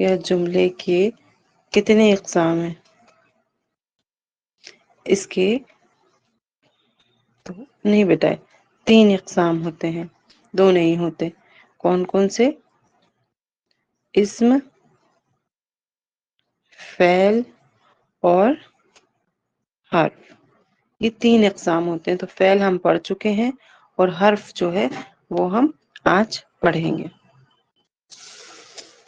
یا جملے کے کتنے اقسام ہیں؟ اس کے تو نہیں بیٹا، 3 اقسام ہوتے ہیں، 2 نہیں ہوتے۔ کون کون سے؟ اسم، فعل اور حرف، یہ 3 اقسام ہوتے ہیں۔ تو فعل ہم پڑھ چکے ہیں اور حرف جو ہے وہ ہم آج پڑھیں گے۔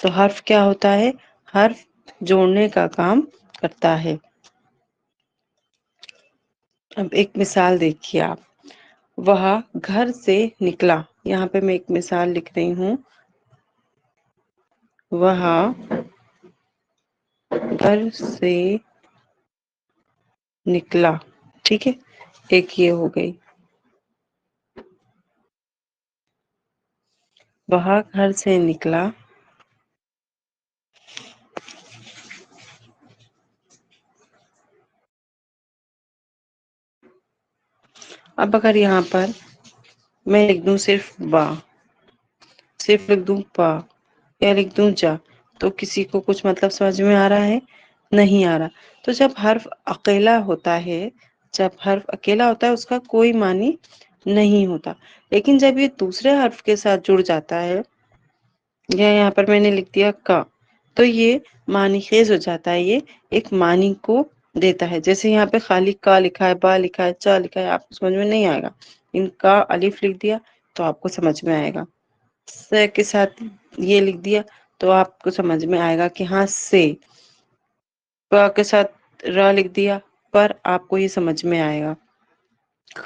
تو حرف کیا ہوتا ہے؟ حرف جوڑنے کا کام کرتا ہے۔ اب ایک مثال دیکھیے آپ، وہ گھر سے نکلا، یہاں پہ میں ایک مثال لکھ رہی ہوں، وہ گھر سے نکلا، ٹھیک ہے، ایک یہ ہو گئی، وہ گھر سے نکلا، اب اگر یہاں پر میں لکھ دوں صرف با، صرف لکھ دوں پا یا لکھ دوں جا، تو کسی کو کچھ مطلب سمجھ میں آ رہا ہے؟ نہیں آ رہا۔ تو جب حرف اکیلا ہوتا ہے، جب حرف اکیلا ہوتا ہے اس کا کوئی معنی نہیں ہوتا، لیکن جب یہ دوسرے حرف کے ساتھ جڑ جاتا ہے، یا یہاں پر میں نے لکھ دیا کا، تو یہ معنی خیز ہو جاتا ہے، یہ ایک معنی کو دیتا ہے۔ جیسے یہاں پہ خالی کا لکھا ہے، با لکھا ہے، چا لکھا ہے، آپ کو سمجھ میں نہیں آئے گا۔ ان کا الف لکھ دیا تو آپ کو سمجھ میں آئے گا، سے کے ساتھ یہ لکھ دیا تو آپ کو سمجھ میں آئے گا کہ ہاں سے، پ کے ساتھ را لکھ دیا پر آپ کو یہ سمجھ میں آئے گا،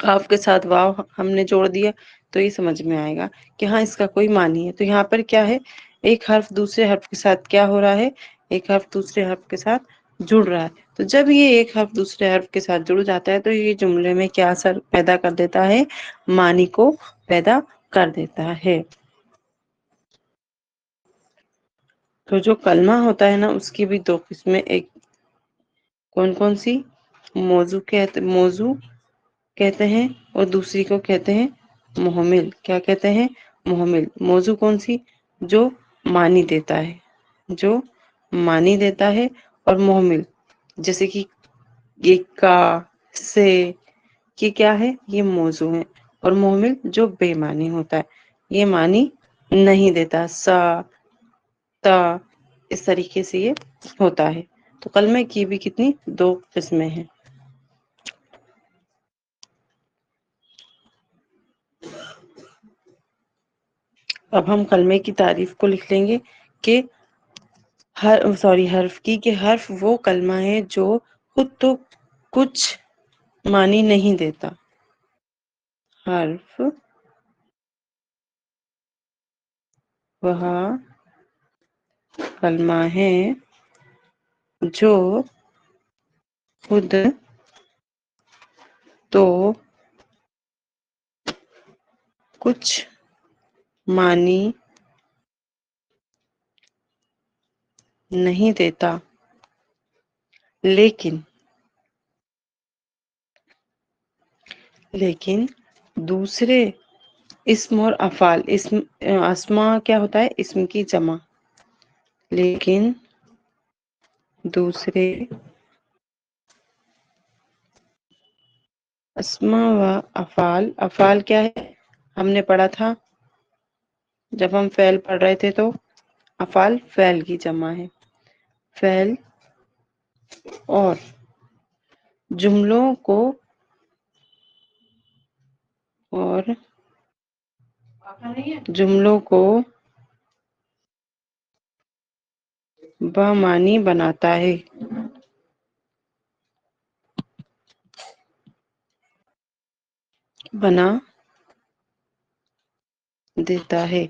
قاف کے ساتھ واو ہم نے جوڑ دیا تو یہ سمجھ میں آئے گا کہ ہاں اس کا کوئی معنی ہے۔ تو یہاں پر کیا ہے، ایک حرف دوسرے حرف کے ساتھ کیا ہو رہا ہے، ایک حرف دوسرے حرف کے ساتھ جڑ رہا ہے۔ تو جب یہ ایک حرف دوسرے حرف کے ساتھ جڑ جاتا ہے تو یہ جملے میں کیا اثر پیدا کر دیتا ہے، معنی کو پیدا کر دیتا ہے۔ تو جو کلمہ ہوتا ہے نا، اس کی بھی 2 قسمیں، ایک کون کون سی؟ موضوع کہتے ہیں اور دوسری کو کہتے ہیں محمل۔ کیا کہتے ہیں؟ محمل۔ موضوع کون سی؟ جو معنی دیتا ہے، جو معنی دیتا ہے، اور محمل جیسے کہ یہ کا، سے، یہ کیا ہے؟ یہ موضوع ہے، اور محمل جو بے معنی ہوتا ہے، یہ معنی نہیں دیتا، سا، تا، اس طریقے سے یہ ہوتا ہے۔ تو کلمے کی بھی کتنی؟ 2 قسمیں ہیں۔ اب ہم کلمے کی تعریف کو لکھ لیں گے کہ حرف کی، کہ حرف وہ کلمہ ہے جو خود تو کچھ معنی نہیں دیتا۔ حرف وہ کلمہ ہے جو خود تو کچھ معنی نہیں دیتا، لیکن دوسرے اسم اور افعال، اسماء کیا ہوتا ہے؟ اسم کی جمع، لیکن دوسرے اسماء و افعال، افعال کیا ہے؟ ہم نے پڑھا تھا جب ہم فعل پڑھ رہے تھے، تو افعال فعل کی جمع ہے۔ فعل اور جملوں کو اور جملوں کو بامعنی بناتا ہے، بنا دیتا ہے۔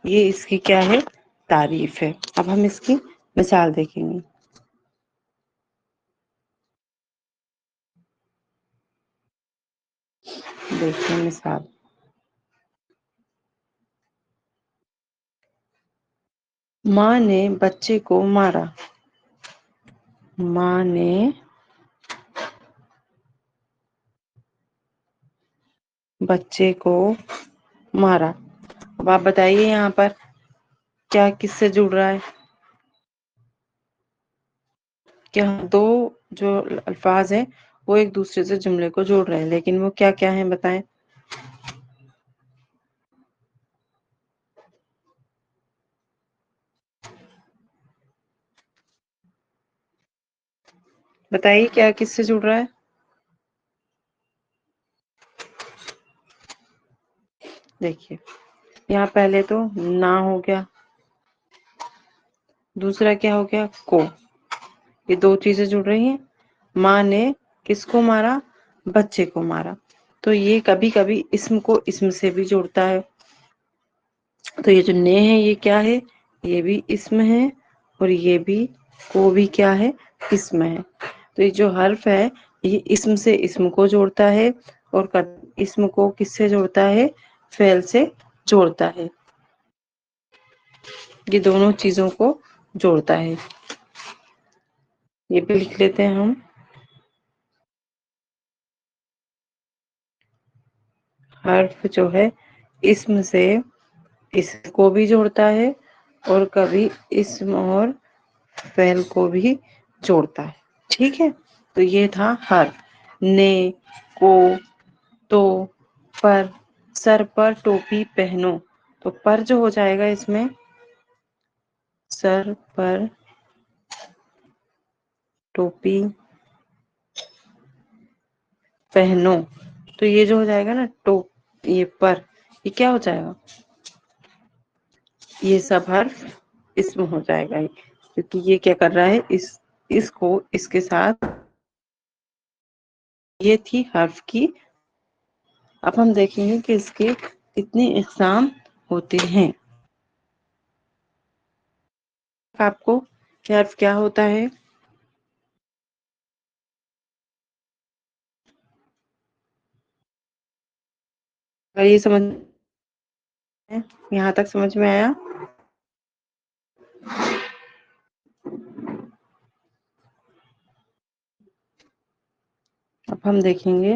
یہ اس کی کیا ہے؟ تعریف ہے۔ اب ہم اس کی مثال دیکھیں گے۔ دیکھیں مثال، ماں نے بچے کو مارا، ماں نے بچے کو مارا۔ اب آپ بتائیے یہاں پر کیا کس سے جڑ رہا ہے؟ کہ دو جو الفاظ ہیں وہ ایک دوسرے سے جملے کو جوڑ رہے ہیں، لیکن وہ کیا کیا ہیں بتائیں؟ بتائیے کیا کس سے جڑ رہا ہے؟ دیکھیے یہاں پہلے تو نہ ہو گیا، دوسرا کیا ہو گیا کو، یہ دو چیزیں جڑ رہی ہیں۔ ماں نے کس کو مارا؟ بچے کو مارا، تو یہ کبھی کبھی اسم کو اسم سے بھی جوڑتا ہے۔ تو یہ جو نے ہے یہ کیا ہے؟ یہ بھی اسم ہے، اور یہ بھی کو بھی کیا ہے؟ اسم ہے۔ تو یہ جو حرف ہے یہ اسم سے اسم کو جوڑتا ہے، اور اسم کو کس سے جوڑتا ہے؟ فعل سے جوڑتا ہے۔ یہ دونوں چیزوں کو جوڑتا ہے۔ یہ بھی لکھ لیتے ہیں ہم۔ حرف جو ہے اسم سے اسم کو بھی جوڑتا ہے، اور کبھی اسم اور فعل کو بھی جوڑتا ہے۔ ٹھیک ہے، تو یہ تھا حرف۔ نے، کو، تو، پر، سر پر ٹوپی پہنو، تو پر جو ہو جائے گا اس میں سر پر ٹوپی پہنو، تو یہ جو ہو جائے گا نا یہ پر، یہ کیا ہو جائے گا؟ یہ سب حرف اسم ہو جائے گا، کیونکہ یہ کیا کر رہا ہے؟ اس کو اس کے ساتھ، یہ تھی حرف کی۔ اب ہم دیکھیں گے کہ اس کے کتنے اقسام ہوتے ہیں۔ آپ کو حرف کیا ہوتا ہے؟ اگر یہ سمجھ یہاں تک سمجھ میں آیا؟ اب ہم دیکھیں گے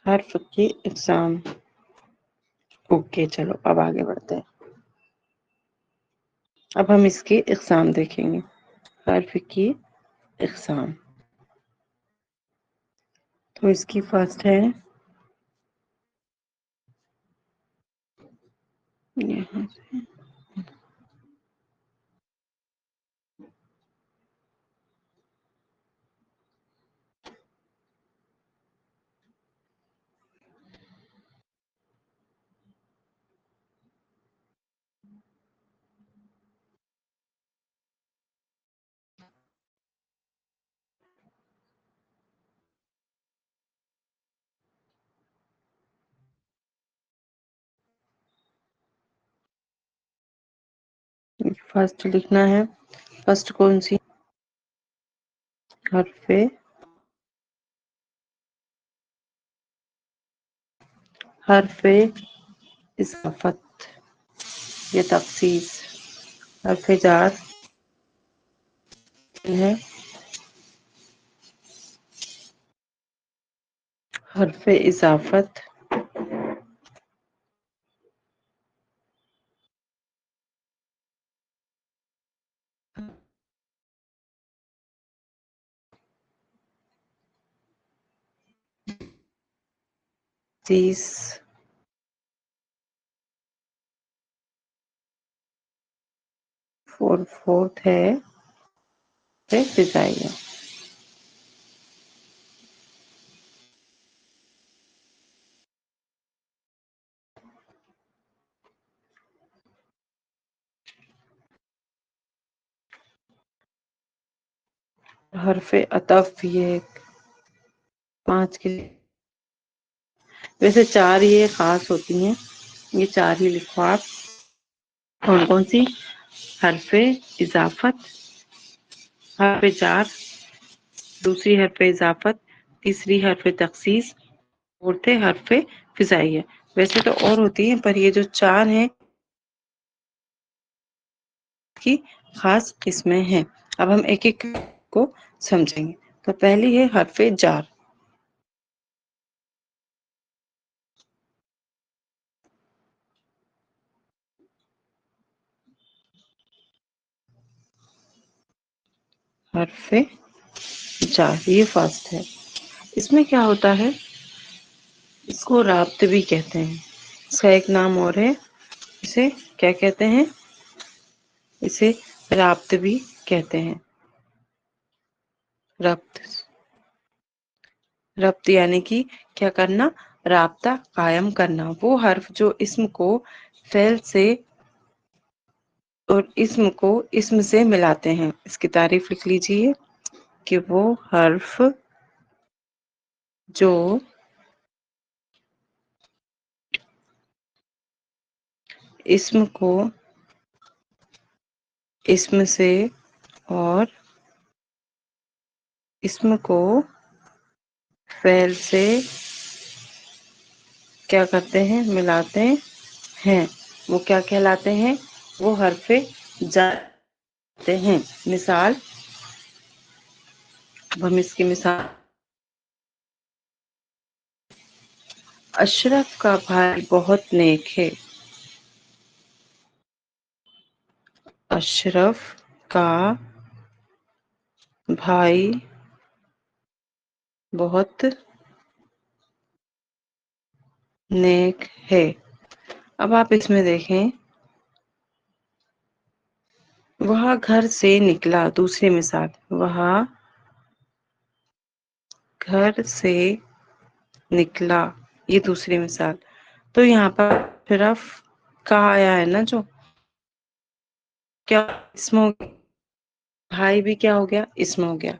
حرف کی اقسام۔ اوکے چلو اب آگے بڑھتے ہیں۔ اب ہم اس کی اقسام دیکھیں گے۔ حرف کی اقسام، تو اس کی فرسٹ ہے یہاں سے، فرسٹ لکھنا ہے۔ فرسٹ کون سی؟ حرف حرف اضافت یا تخصیص۔ حرف جار ہے، حرف اضافت تیس، فورتھ ہے فضائیہ۔ حرف عطف یہ 5 کے، ویسے 4 یہ خاص ہوتی ہیں، یہ 4 ہی لکھو آپ۔ کون کون سی؟ حرف اضافت، حرف جار، دوسری حرف اضافت، تیسری حرف تخصیص، چوتھے حرف فضائیہ۔ ویسے تو اور ہوتی ہیں، پر یہ جو 4 ہیں کی خاص قسمیں ہیں۔ اب ہم ایک ایک کو سمجھیں گے۔ تو پہلی ہے حرف جار۔ حرف جار، یہ فرسٹ ہے۔ اس میں کیا ہوتا ہے، اس کو رابط بھی کہتے ہیں، اس کا ایک نام اور ہے، اسے کیا کہتے ہیں، اسے رابط بھی کہتے ہیں۔ ربط، ربط یعنی کہ کیا کرنا، رابطہ قائم کرنا، وہ حرف جو اسم کو فعل سے اور اسم کو اسم سے ملاتے ہیں۔ اس کی تعریف لکھ لیجئے کہ وہ حرف جو اسم کو اسم سے اور اسم کو فعل سے کیا کرتے ہیں، ملاتے ہیں، وہ کیا کہلاتے ہیں، وہ حرف جر ہوتے ہیں۔ مثال، اب ہم اس کی مثال، اشرف کا بھائی بہت نیک ہے۔ اشرف کا بھائی بہت نیک ہے۔ اب آپ اس میں دیکھیں، وہ گھر سے نکلا، دوسری مثال، وہ گھر سے نکلا، یہ دوسری مثال۔ تو یہاں پر صرف کا آیا ہے نا، جو کیا اسم ہو گیا، بھائی بھی کیا ہو گیا، اسم ہو گیا،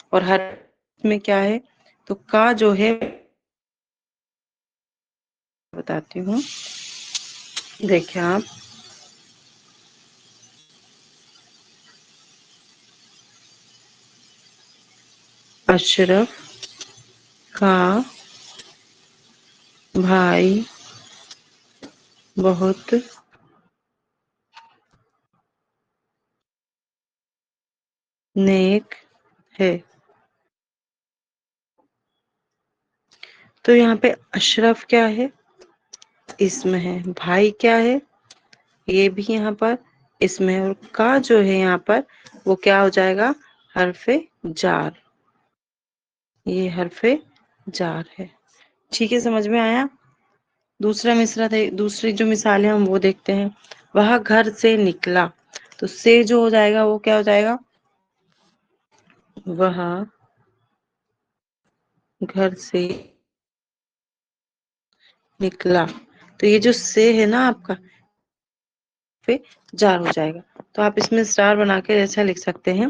اور ہر میں کیا ہے، تو کا جو ہے، بتاتی ہوں، دیکھیں آپ، اشرف کا بھائی بہت نیک ہے۔ تو یہاں پہ اشرف کیا ہے، اسم ہے، بھائی کیا ہے، یہ بھی یہاں پر اسم ہے، اور کا جو ہے یہاں پر وہ کیا ہو جائے گا، حرف جار، یہ حرف جار ہے۔ ٹھیک ہے، سمجھ میں آیا؟ دوسرا مصرع تھا، دوسری جو مثال ہے ہم وہ دیکھتے ہیں۔ وہ گھر سے نکلا، تو سے جو ہو جائے گا وہ کیا ہو جائے گا، وہ گھر سے نکلا، تو یہ جو سے ہے نا آپ کا، پہ جار ہو جائے گا۔ تو آپ اس میں اسٹار بنا کے ایسا لکھ سکتے ہیں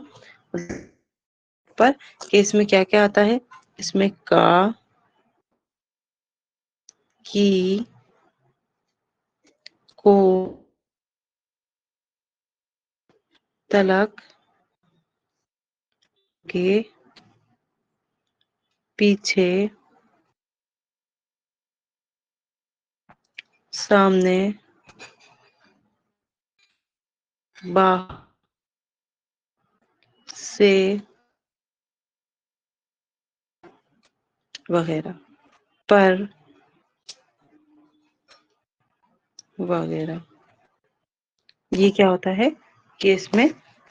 پر کہ اس میں کیا کیا آتا ہے، اس میں کا، کی، کو، تلک کے پیچھے، سامنے، با سے، وغیرہ، پر، وغیرہ، یہ کیا ہوتا ہے کہ اس میں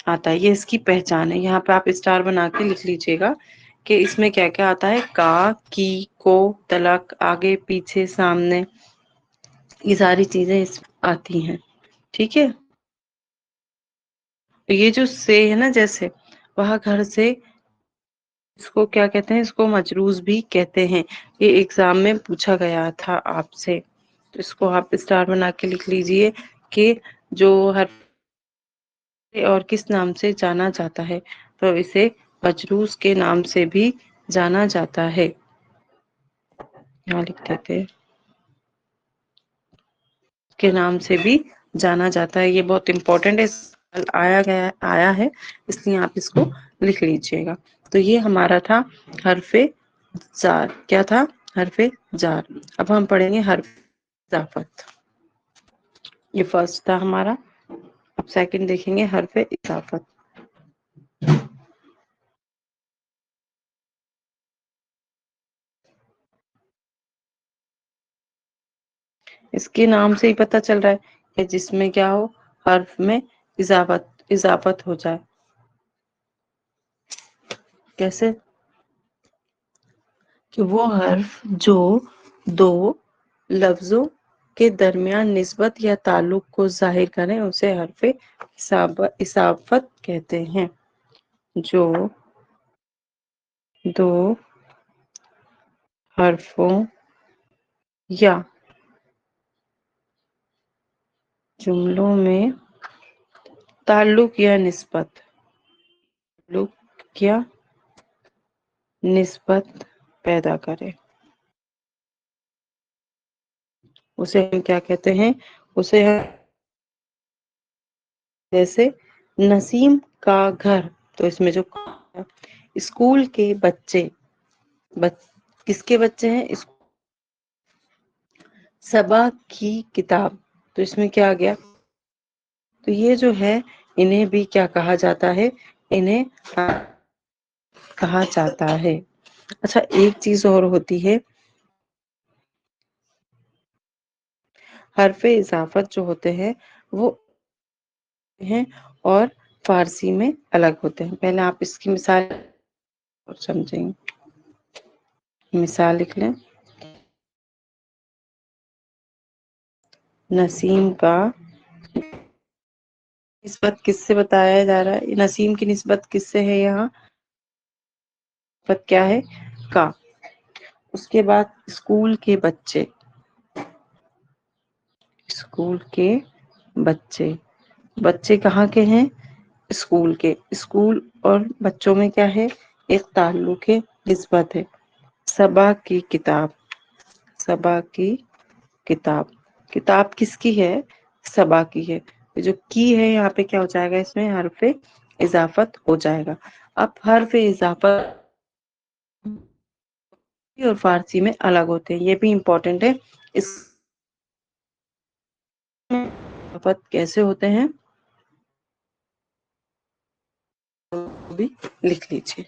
آتا ہے، یہ اس کی پہچان ہے۔ یہاں پہ آپ اسٹار بنا کے لکھ لیجئے گا کہ اس میں کیا کیا آتا ہے، کا، کی، کو، تلک، آگے، پیچھے، سامنے، یہ ساری چیزیں اس آتی ہیں۔ ٹھیک ہے، یہ جو سے ہے نا، جیسے وہاں گھر سے، اس کو کیا کہتے ہیں، اس کو مجروز بھی کہتے ہیں۔ یہ ایگزام میں پوچھا گیا تھا آپ سے، تو اس کو آپ اسٹار بنا کے لکھ لیجئے کہ جو ہر اور کس نام سے جانا جاتا ہے، تو اسے مجروز کے نام سے بھی جانا جاتا ہے۔ یہاں لکھ دیتے کے نام سے بھی جانا جاتا ہے، یہ بہت امپورٹنٹ ہے، آیا ہے، اس لیے آپ اس کو لکھ لیجئے گا۔ تو یہ ہمارا تھا حرف جار، کیا تھا، حرف جار۔ اب ہم پڑھیں گے حرف اضافت، یہ فرسٹ تھا ہمارا، اب سیکنڈ دیکھیں گے حرف اضافت۔ اس کے نام سے ہی پتہ چل رہا ہے کہ جس میں کیا ہو، حرف میں اضافت ہو جائے۔ کیسے؟ کہ وہ حرف جو دو لفظوں کے درمیان نسبت یا تعلق کو ظاہر کریں اسے حرف اضافت کہتے ہیں. جو دو حرفوں یا جملوں میں تعلق یا نسبت پیدا کرے اسے ہم کیا کہتے ہیں؟ اسے ہم جیسے نسیم کا گھر، تو اس میں جو اسکول کے بچے، کس کے بچے ہیں؟ صبا کی کتاب، تو اس میں کیا آ گیا؟ تو یہ جو ہے انہیں بھی کیا کہا جاتا ہے؟ انہیں کہا جاتا ہے. اچھا ایک چیز اور ہوتی ہے، حرف اضافت جو ہوتے ہیں وہ ہیں اور فارسی میں الگ ہوتے ہیں. پہلے آپ اس کی مثال سمجھیں گے. مثال لکھ لیں. نسیم کا نسبت کس سے بتایا جا رہا ہے؟ نسیم کی نسبت کس سے ہے؟ یہاں نسبت کیا ہے؟ کا. اس کے بعد اسکول کے بچے، اسکول کے بچے، بچے کہاں کے ہیں؟ اسکول کے. اسکول اور بچوں میں کیا ہے؟ ایک تعلق ہے، نسبت ہے. صبا کی کتاب، صبا کی کتاب، کتاب کس کی ہے؟ صبا کی ہے. جو کی ہے یہاں پہ کیا ہو جائے گا؟ اس میں حرف اضافت ہو جائے گا. اب حرف اضافت اور فارسی میں الگ ہوتے ہیں، یہ بھی امپورٹنٹ ہے. اس اضافت کیسے ہوتے ہیں وہ بھی لکھ لیجیے.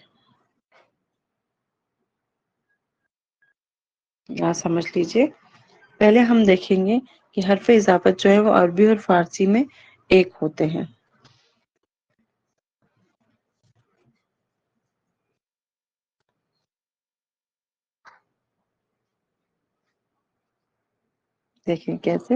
یہاں سمجھ لیجیے. پہلے ہم دیکھیں گے کہ حرف اضافت جو ہے وہ عربی اور فارسی میں ایک ہوتے ہیں. دیکھیں کیسے.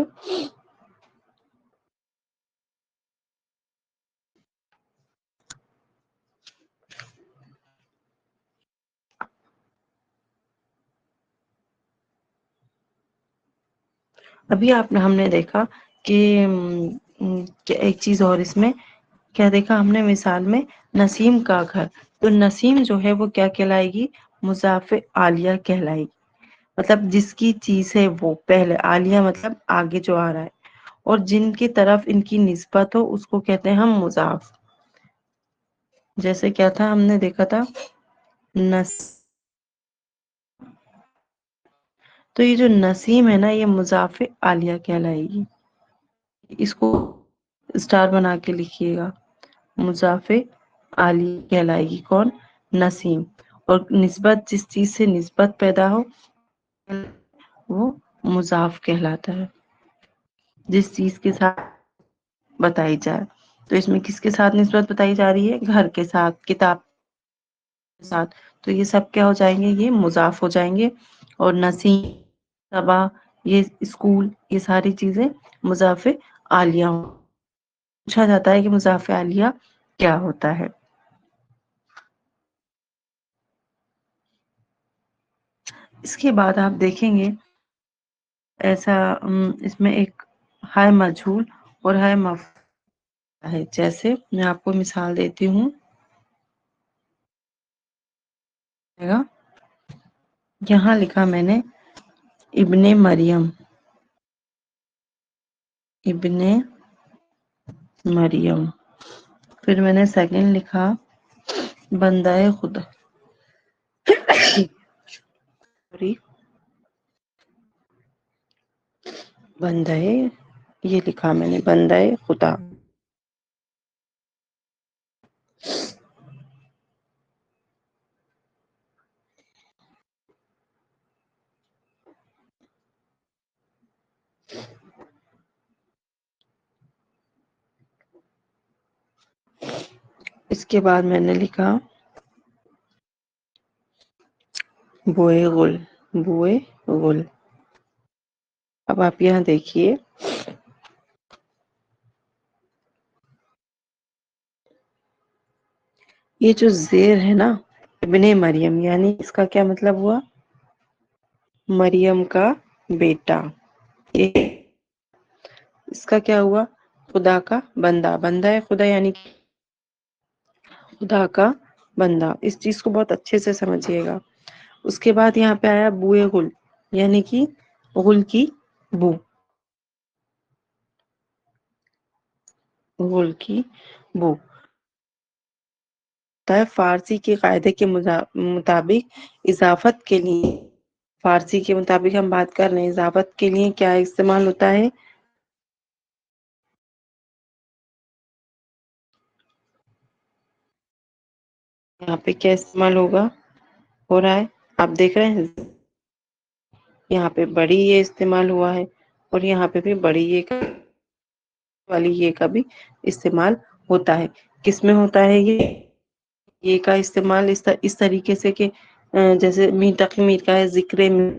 ابھی ہم نے دیکھا کہ ایک چیز اور اس میں کیا دیکھا ہم نے مثال میں؟ نسیم کا گھر. تو نسیم جو ہے وہ کیا کہلائے گی؟ مضاف عالیہ کہلائے گی. مطلب جس کی چیز ہے وہ پہلے، عالیہ مطلب آگے جو آ رہا ہے، اور جن کی طرف ان کی نسبت ہو اس کو کہتے ہیں ہم مضاف. جیسے کیا تھا ہم نے دیکھا تھا؟ نس تو یہ جو نسیم ہے نا یہ مضاف عالیہ کہلائے گی. اس کو اسٹار بنا کے لکھیے گا. مضاف عالیہ کہلائے گی کون؟ نسیم. اور نسبت جس چیز سے نسبت پیدا ہو وہ مضاف کہلاتا ہے. جس چیز کے ساتھ بتائی جائے. تو اس میں کس کے ساتھ نسبت بتائی جا رہی ہے؟ گھر کے ساتھ، کتاب کے ساتھ. تو یہ سب کیا ہو جائیں گے؟ یہ مضاف ہو جائیں گے. اور نسیم، صبا، یہ اسکول، یہ ساری چیزیں مضاف عالیہ ہوں. پوچھا جاتا ہے کہ مضاف عالیہ کیا ہوتا ہے. اس کے بعد آپ دیکھیں گے ایسا اس میں ایک ہے مجہول اور ہے مفعول ہے. جیسے میں آپ کو مثال دیتی ہوں. یہاں لکھا میں نے ابن مریم، ابن مریم. پھر میں نے سیکنڈ لکھا بندہ خدا، بندہ، یہ لکھا میں نے بندہ خدا. اس کے بعد میں نے لکھا بوئے گل، بوئے گل. اب آپ یہاں دیکھیے، یہ جو زیر ہے نا، ابن مریم، یعنی اس کا کیا مطلب ہوا؟ مریم کا بیٹا. یہ اس کا کیا ہوا؟ خدا کا بندہ. بندہ ہے خدا، یعنی خدا کا بندہ. اس چیز کو بہت اچھے سے سمجھیے گا. اس کے بعد یہاں پہ آیا بوئے گل، یعنی کہ غل کی بو. غل کی بو فارسی کے قاعدے کے مطابق اضافت کے لیے، فارسی کے مطابق ہم بات کر رہے ہیں، اضافت کے لیے کیا استعمال ہوتا ہے؟ یہاں پہ کیا استعمال ہوگا، ہو رہا ہے؟ آپ دیکھ رہے ہیں یہاں پہ بڑی یہ استعمال ہوا ہے، اور یہاں پہ بھی بڑی یہ والی یہ کا بھی استعمال ہوتا ہے. کس میں ہوتا ہے یہ کا استعمال اس طریقے سے کہ جیسے میر تقی میر کا ہے ذکر میں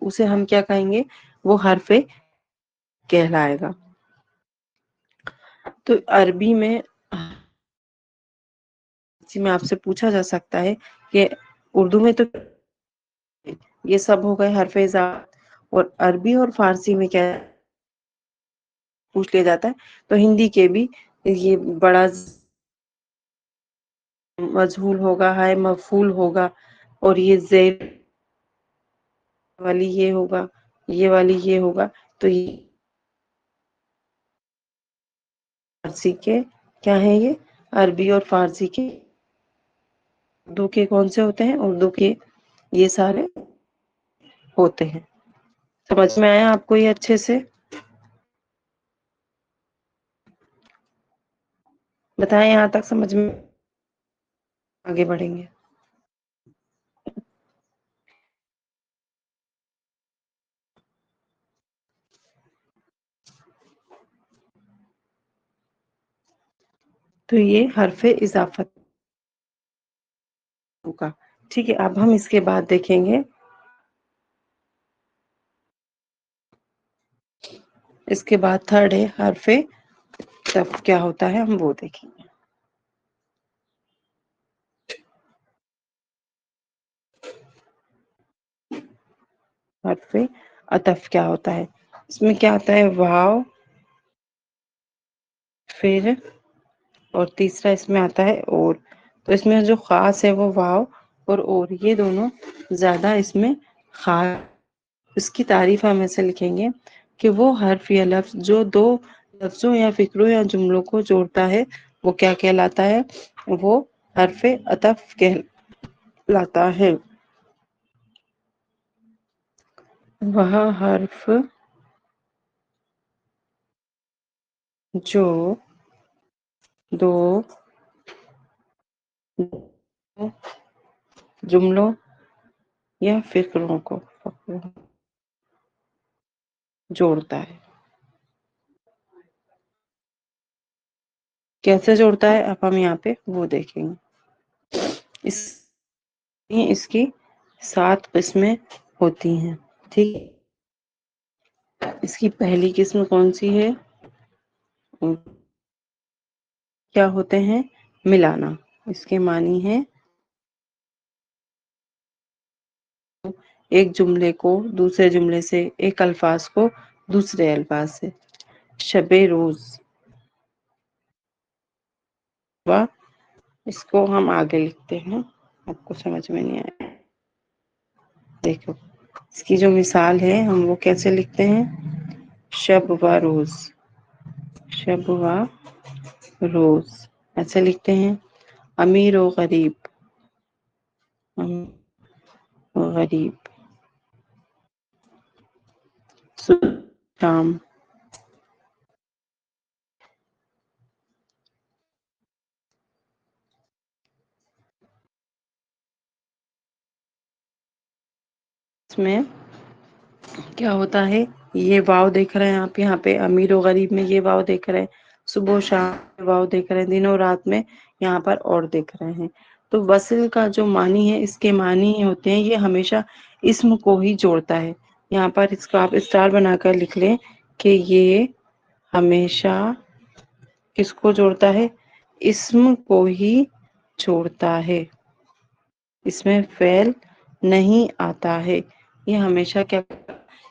اسے ہم کیا کہیں گے؟ وہ حرف کہلائے گا. تو عربی میں آپ سے پوچھا جا سکتا ہے کہ اردو میں تو یہ سب ہو گئے حرف اضافت، اور عربی اور فارسی میں کیا پوچھ لیا جاتا ہے؟ تو ہندی کے بھی یہ بڑا مجہول ہوگا، ہے مفعول ہوگا، اور یہ زیر والی یہ ہوگا، یہ والی یہ ہوگا. تو یہ فارسی کے کیا ہیں؟ یہ عربی اور فارسی کے اردو کے کون سے ہوتے ہیں؟ اردو کے یہ سارے ہوتے ہیں. سمجھ میں آیا آپ کو یہ اچھے سے؟ بتائیں یہاں تک سمجھ میں؟ آگے بڑھیں گے. تو یہ حرف اضافت ہوگا. ٹھیک ہے، اب ہم اس کے بعد دیکھیں گے، اس کے بعد تھرڈ ہے حرف تف. کیا ہوتا ہے ہم وہ دیکھیں گے. حرف عطف کیا ہوتا ہے؟ اس میں کیا آتا ہے؟ واو، پھر اور تیسرا اس میں آتا ہے اور. تو اس میں جو خاص ہے وہ واو اور یہ دونوں زیادہ اس میں خاص. اس کی تعریف ہم ایسے لکھیں گے کہ وہ حرف یا لفظ جو دو لفظوں یا فکروں یا جملوں کو جوڑتا ہے وہ کیا کہلاتا ہے؟ وہ حرف عطف کہلاتا ہے. وہ حرف جو دو جملوں یا فکروں کو جوڑتا ہے. کیسے جوڑتا ہے اب ہم یہاں پہ وہ دیکھیں گے. اس اس کی 7 قسمیں ہوتی ہیں. ٹھیک، اس کی پہلی قسم کون سی ہے؟ کیا ہوتے ہیں؟ ملانا. اس کے معنی ہے ایک جملے کو دوسرے جملے سے، ایک الفاظ کو دوسرے الفاظ سے. شب روز، واہ. اس کو ہم آگے لکھتے ہیں، آپ کو سمجھ میں نہیں آئے. دیکھو اس کی جو مثال ہے ہم وہ کیسے لکھتے ہیں؟ شب و روز، شب و روز ایسے لکھتے ہیں. امیر و غریب، غریب. شام، اس میں کیا ہوتا ہے؟ یہ واو دیکھ رہے ہیں آپ یہاں پہ امیر و غریب میں، یہ واو دیکھ رہے ہیں. صبح و شام واو دیکھ رہے ہیں. دن و رات میں یہاں پر اور دیکھ رہے ہیں. تو وصل کا جو معنی ہے، اس کے معنی ہوتے ہیں، یہ ہمیشہ اسم کو ہی جوڑتا ہے. یہاں پر اس کو آپ اسٹار بنا کر لکھ لیں کہ یہ ہمیشہ کس کو جوڑتا ہے؟ اسم کو ہی جوڑتا ہے. اس میں فعل نہیں آتا ہے. یہ ہمیشہ کیا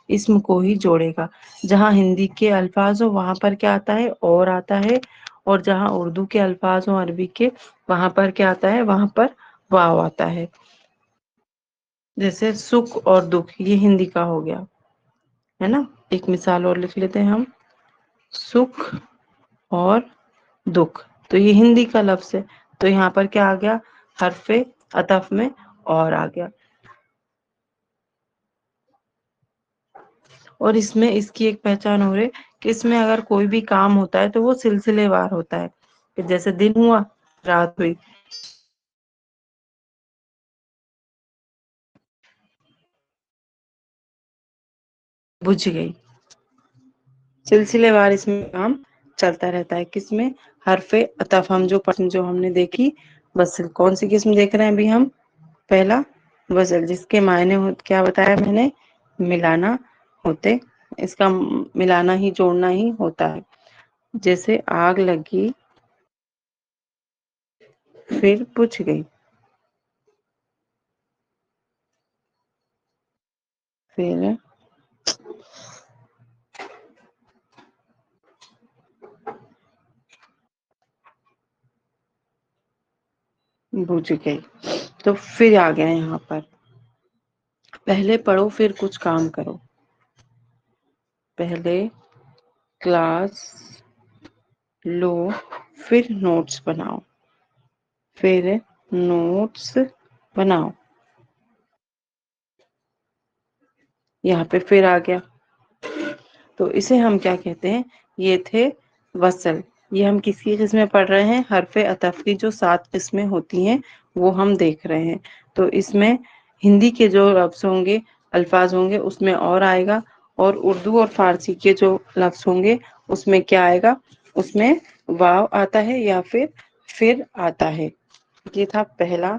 اسم کو ہی جوڑے گا. جہاں ہندی کے الفاظ ہو وہاں پر کیا آتا ہے؟ اور آتا ہے. اور جہاں اردو کے الفاظ ہوں عربی کے، وہاں پر کیا آتا ہے؟ وہاں پر واو آتا ہے. جیسے سکھ اور دکھ، یہ ہندی کا ہو گیا ہے نا. ایک مثال اور لکھ لیتے ہیں ہم، سکھ اور دکھ. تو یہ ہندی کا لفظ ہے، تو یہاں پر کیا آ گیا؟ حرف عطف میں اور آ گیا. اور اس میں اس کی ایک پہچان ہو رہی کہ اس میں اگر کوئی بھی کام ہوتا ہے تو وہ سلسلے وار ہوتا ہے. کہ جیسے دن ہوا، رات ہوئی. بجھ گئی. سلسلے وار اس میں کام چلتا رہتا ہے. کس میں؟ حرف عطف. جو ہم نے دیکھی وصل. کون سی قسم دیکھ رہے ہیں ابھی ہم؟ پہلا وصل، جس کے معنی کیا بتایا میں نے؟ ملانا ہوتے. اس کا ملانا ہی جوڑنا ہی ہوتا ہے. جیسے آگ لگی پھر بجھ گئی. پھر بجھ گئی. تو پھر آ گیا یہاں پر، پہلے پڑھو پھر کچھ کام کرو. پہلے کلاس لو پھر نوٹس بناؤ. پھر نوٹس بناؤ. یہاں پہ پھر آ گیا. تو اسے ہم کیا کہتے ہیں؟ یہ تھے وصل. یہ ہم کس کی قسمیں پڑھ رہے ہیں؟ حرف عطف کی جو 7 قسمیں ہوتی ہیں وہ ہم دیکھ رہے ہیں. تو اس میں ہندی کے جو لفظ ہوں گے، الفاظ ہوں گے، اس میں اور آئے گا. اور اردو اور فارسی کے جو لفظ ہوں گے اس میں کیا آئے گا؟ اس میں واو آتا ہے یا پھر آتا ہے. یہ تھا پہلا.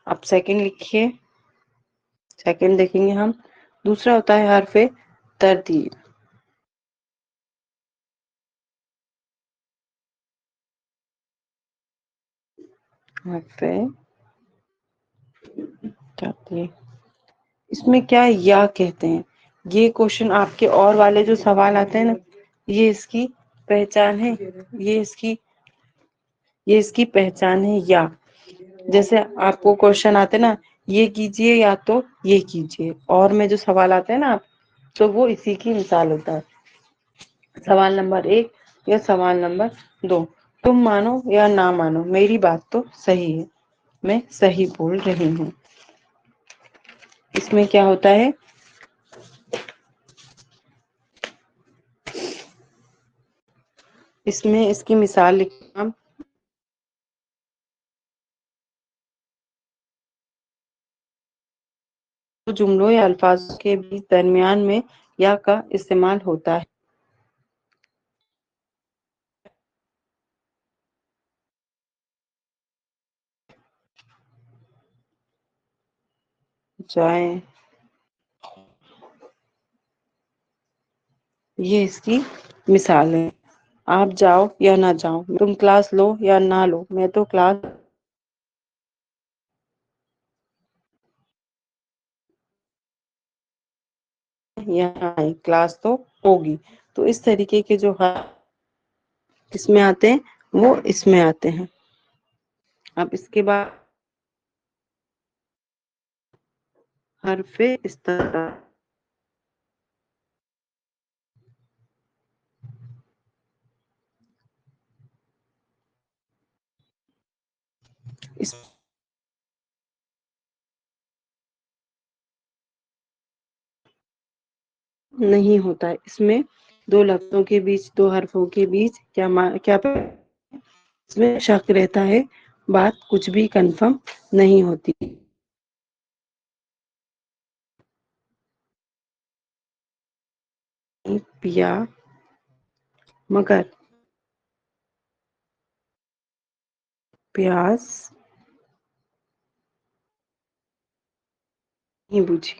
اب سیکنڈ لکھیے. سیکنڈ دیکھیں گے ہم. دوسرا ہوتا ہے حرف ترتیب. حرف ترتیب. اس میں کیا یا کہتے ہیں. یہ کوشچن آپ کے اور والے جو سوال آتے ہیں نا، یہ اس کی پہچان ہے. یہ اس کی پہچان ہے یا. جیسے آپ کو کوشچن آتے نا، یہ کیجئے یا تو یہ کیجئے. اور میں جو سوال آتے ہیں نا آپ، تو وہ اسی کی مثال ہوتا ہے. سوال نمبر 1 یا سوال نمبر 2، تم مانو یا نہ مانو میری بات تو صحیح ہے، میں صحیح بول رہی ہوں. اس میں کیا ہوتا ہے؟ اس میں اس کی مثال لکھنا. جملوں یا الفاظ کے بیچ درمیان میں یا کا استعمال ہوتا ہے. جائیں. یہ اس کی مثال ہے. آپ جاؤ یا نہ جاؤ، تم کلاس لو یا نہ لو، میں تو کلاس یہاں کلاس تو ہوگی. تو اس طریقے کے جو اس میں آتے ہیں وہ اس میں آتے ہیں. اب اس کے بعد حرف استعارہ. اس نہیں ہوتا ہے. اس میں دو لفظوں کے بیچ، دو حرفوں کے بیچ کیا اس میں شک رہتا ہے. بات کچھ بھی کنفرم نہیں ہوتی. پیا مگر پیاس نہیں بوجھی.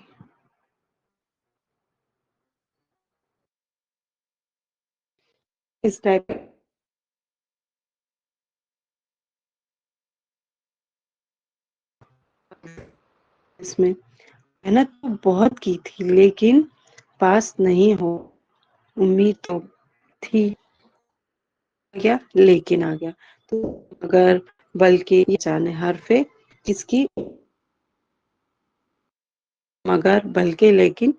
اس ٹائپ اس میں محنت تو بہت کی تھی لیکن پاس نہیں ہو امید تو تھی گیا لیکن آ گیا تو اگر بلکہ یہ جانے حرف کس کی مگر بلکہ لیکن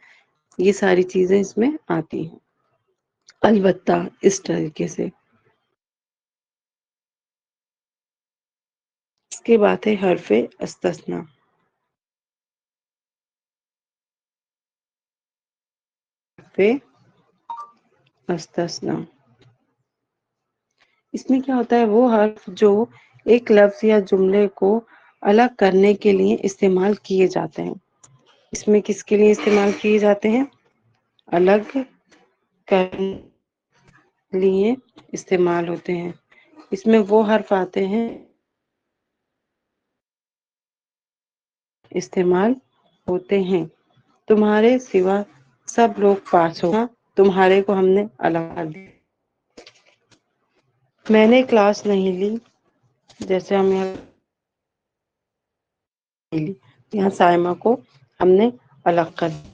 یہ ساری چیزیں اس میں آتی ہیں البتہ اس طریقے سے. اس کے بعد ہے حرف استثناء. حرف استثناء اس میں کیا ہوتا ہے وہ حرف جو ایک لفظ یا جملے کو الگ کرنے کے لیے استعمال کیے جاتے ہیں. اس میں کس کے لیے استعمال کیے جاتے ہیں الگ کرنے لیے استعمال ہوتے ہیں. اس میں وہ حرف آتے ہیں استعمال ہوتے ہیں. تمہارے سوا سب لوگ پاس ہو تمہارے کو ہم نے الگ کر دیا. میں نے کلاس نہیں لی جیسے ہم یہاں سائمہ کو ہم نے الگ کر دیا.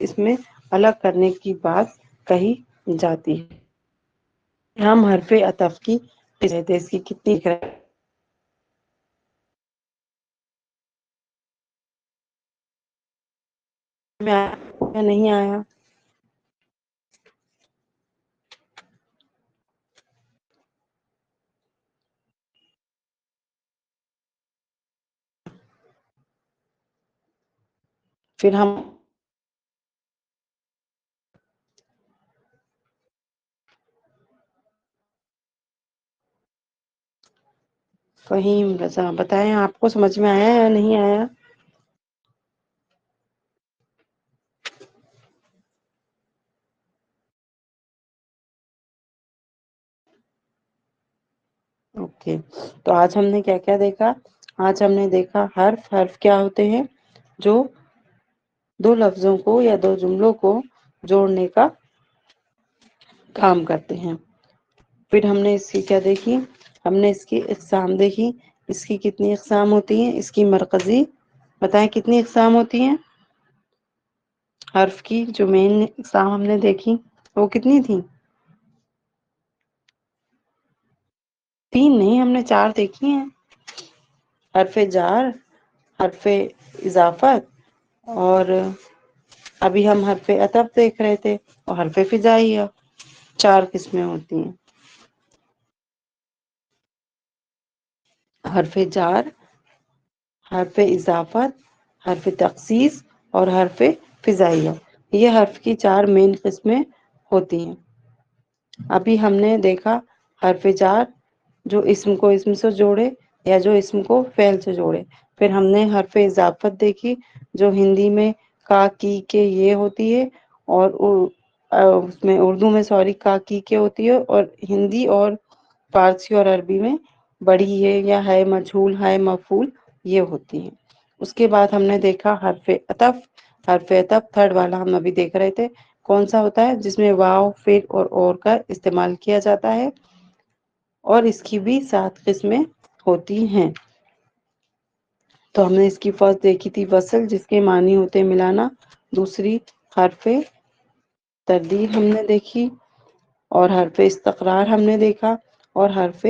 اس میں الگ کرنے کی بات کہی جاتی ہے. ہم حرف عطف کی اس کی کتنی میں نہیں آیا پھر ہم فہیم رضا بتائیں آپ کو سمجھ میں آیا یا نہیں آیا. اوکے تو آج ہم نے کیا کیا دیکھا آج ہم نے دیکھا حرف حرف کیا ہوتے ہیں جو دو لفظوں کو یا دو جملوں کو جوڑنے کا کام کرتے ہیں. پھر ہم نے اس کی کیا دیکھی ہم نے اس کی اقسام دیکھی. اس کی کتنی اقسام ہوتی ہیں اس کی مرکزی بتائیں کتنی اقسام ہوتی ہیں حرف کی جو مین اقسام ہم نے دیکھی وہ کتنی تھی تین نہیں ہم نے چار دیکھی ہیں حرف جار حرف اضافت اور ابھی ہم حرف عطف دیکھ رہے تھے اور حرف فضائیہ چار قسمیں ہوتی ہیں حرف جار حرف اضافت حرف تخصیص اور حرف فضائیہ یہ حرف کی چار مین قسمیں ہوتی ہیں ابھی ہم نے دیکھا حرف جار جو اسم کو اسم سے جوڑے یا جو اسم کو فعل سے جوڑے پھر ہم نے حرف اضافت دیکھی جو ہندی میں کا کی کے یہ ہوتی ہے اور اس میں اردو میں سوری کا کی کے ہوتی ہے اور ہندی اور فارسی اور عربی میں بڑی ہے یا ہے مجہول ہے مفعول یہ ہوتی ہے اس کے بعد ہم نے دیکھا حرف عطف حرف عطف تھرڈ والا ہم ابھی دیکھ رہے تھے کون سا ہوتا ہے جس میں واو فر اور کا استعمال کیا جاتا ہے اور اس کی بھی 7 قسمیں ہوتی ہیں تو ہم نے اس کی فرسٹ دیکھی تھی وصل جس کے معنی ہوتے ملانا دوسری حرف تردید ہم نے دیکھی اور حرف استقرار ہم نے دیکھا اور حرف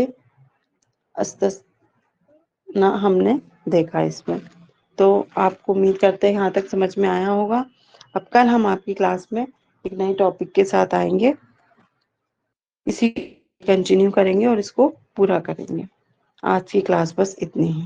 استثناء ہم نے دیکھا اس میں تو آپ کو امید کرتے ہیں یہاں تک سمجھ میں آیا ہوگا اب کل ہم آپ کی کلاس میں ایک نئے ٹاپک کے ساتھ آئیں گے اسی کنٹینیو کریں گے اور اس کو پورا کریں گے آج کی کلاس بس اتنی ہی